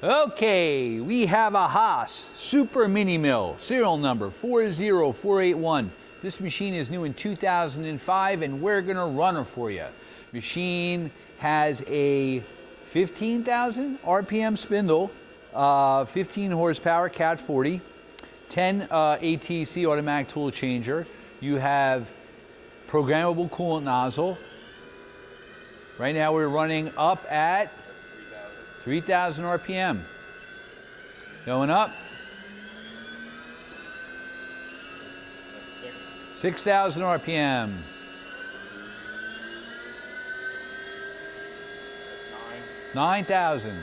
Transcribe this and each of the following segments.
Okay, we have a Haas Super Mini Mill, serial number 40481. This machine is new in 2005 and we're gonna run it for you. Machine has a 15,000 RPM spindle, 15 horsepower Cat 40, 10 ATC automatic tool changer. You have programmable coolant nozzle. Right now we're running up at 3,000 RPM. Going up. 6,000 RPM. 9,000.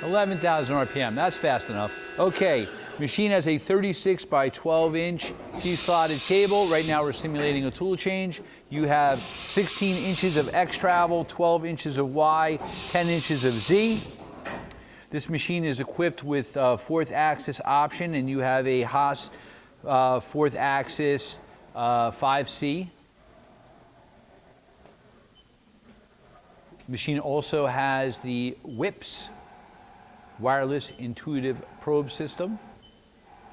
11,000 RPM. That's fast enough. Okay. Machine has a 36 by 12 inch T-slotted table. Right now we're simulating a tool change. You have 16 inches of X travel, 12 inches of Y, 10 inches of Z. This machine is equipped with fourth axis option, and you have a Haas fourth axis 5C. Machine also has the WIPS, wireless intuitive probe system.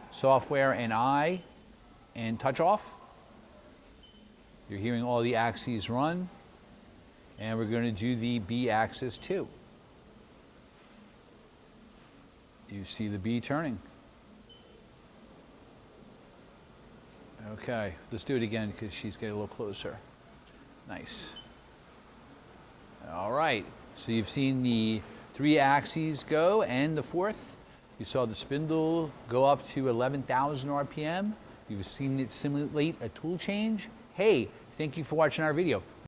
Software and eye and touch off. You're hearing all the axes run, and we're going to do the B axis too. You see the B turning. Okay, let's do it again because she's getting a little closer. Nice. All right, so you've seen the 3 axes go and the fourth. You saw the spindle go up to 11,000 RPM. You've seen it simulate a tool change. Hey, thank you for watching our video.